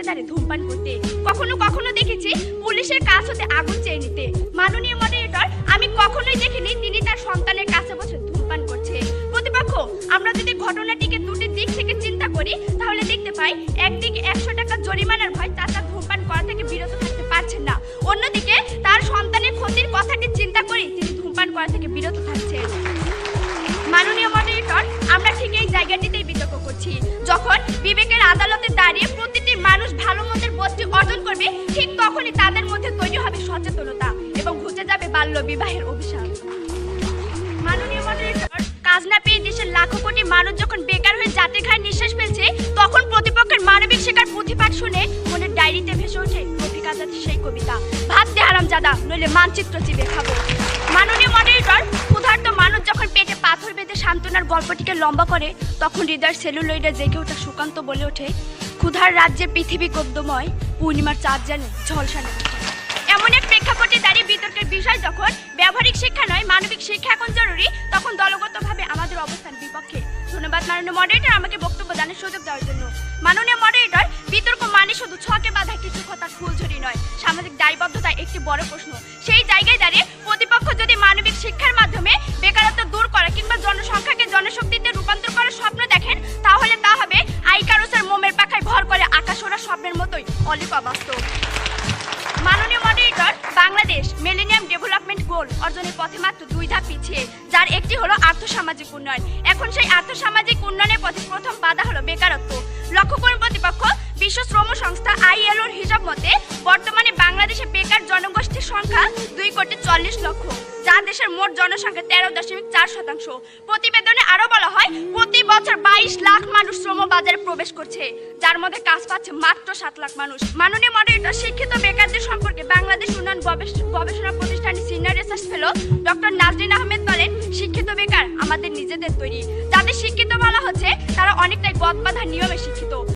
দাঁড়িয়ে ধূমপান করতে। কখনো কখনো দেখেছি পুলিশের কাছ হতে আগুন চেয়ে নিতে। মাননীয় মডারেটর, আমি কখনোই দেখিনি তিনি তার সন্তানের কাছে বসে ধূমপান করছে। প্রতিপক্ষ, আমরা যদি ঘটনাটিকে দুটি দিক থেকে চিন্তা করি তাহলে দেখতে পাই একদিকে 100 টাকা জরিমানার ভয় চাচা ধূমপান করা থেকে বিরত থাকতে পারছেন না, অন্যদিকে তার সন্তানের ক্ষতির কথাটি চিন্তা করে তিনি ধূমপান করা থেকে বিরত থাকছেন। মাননীয় মডারেটর, আমরা ঠিক এই জায়গাটিতেই বিতর্ক করছি। যখন বিবেকের আদালতে দাঁড়িয়ে প্রতিটি মানুষ ভালো মন্দের বোধটি অর্জন করবে, ঠিক তখনই তাদের মধ্যে তৈরি হবে সচেতনতা এবং ঘুচে যাবে বাল্য বিবাহের অভিশাপ। মাননীয় মডারেটর, কাজ না পেয়ে দেশের লাখো কোটি মানুষ যখন বেকার হয়ে জাতির ঘাড়ে নিঃশ্বাস ফেলছে, তখন প্রতিপক্ষের মানবিক শিকার প্রতিপাদ শুনে মনের ডায়েরিতে ভেসে ওঠে রফিক আজাদের সেই কবিতা, ভাত দে হারামজাদা নইলে মানচিত্র চিবিয়ে খাবো। মাননীয় মডারেটর, ক্ষুধার্ত মানুষ যখন পেটে পাথর বেঁধে সান্ত্বনার গল্পটিকে লম্বা করে, তখন হৃদয়ের সেলুলয়েডে জেগে ওঠা সুকান্ত বলে ওঠে, ক্ষুধার রাজ্যে পৃথিবী গদ্যময়, পূর্ণিমার চাঁদ জানে ঝলসা নেই। এমন এক প্রেক্ষাপটে দাঁড়িয়ে বিতর্কের বিষয় যখন ব্যবহারিক শিক্ষা নয় মানবিক শিক্ষা এখন জরুরি, তখন দলগতভাবে আমাদের অবস্থান বিপক্ষে। ধন্যবাদ মাননীয় মডারেটর আমাকে বক্তব্য দানের সুযোগ দেওয়ার জন্য। মাননীয় মডারেটর, বিতর্ক মানে শুধু ছকে বাঁধা কিছু কথার ফুলঝুরি নয়, সামাজিক দায়বদ্ধতা একটি বড় প্রশ্ন। সেই জায়গায় দাঁড়িয়ে প্রতিপক্ষ যদি মানবিক শিক্ষার মাধ্যমে বেকারত্ব দূর করা কিংবা জনসংখ্যাকে জনশক্তিতে রূপান্তর করার স্বপ্ন দেখেন, তাহলে তা হবে আইকারুসের মোমের পাখায় ভর করে আকাশ ওড়া স্বপ্নের মতোই অলিপা বাস্তব। মাননীয় moderator, Bangladesh millennium development goal অর্জনের পথে মাত্র 2 ধাপ পিছিয়ে, যার একটি হলো আর্থসামাজিক উন্নয়ন। এখন সেই আর্থসামাজিক উন্নয়নের পথে প্রথম বাধা হলো বেকারত্ব। লক্ষ্য করুন প্রতিপক্ষ, বিশ্ব শ্রম সংস্থা ILOর হিসাব মতে বর্তমানে বাংলাদেশে বেকার জনগোষ্ঠীর সংখ্যা 2,40,00,000, যা দেশের মোট জনসংখ্যার 13.4%। প্রতিবেদনে আরো বলা হয়, প্রতি বছর 22 লাখ মানুষ শ্রম বাজারে প্রবেশ করছে, যার মধ্যে কাজ পাচ্ছে মাত্র 7 লাখ মানুষ। মাননীয় মডারেটর, শিক্ষিত বেকারদের সম্পর্কে বাংলাদেশ উন্নয়ন গবেষণা প্রতিষ্ঠানের senior research fellow doctor Nazrin Ahmed বলেন, শিক্ষিত বেকার আমাদের নিজেদের তৈরি। যাদের শিক্ষিত বলা হচ্ছে তারা অনেকটাই গদ বাঁধা নিয়মে শিক্ষিত।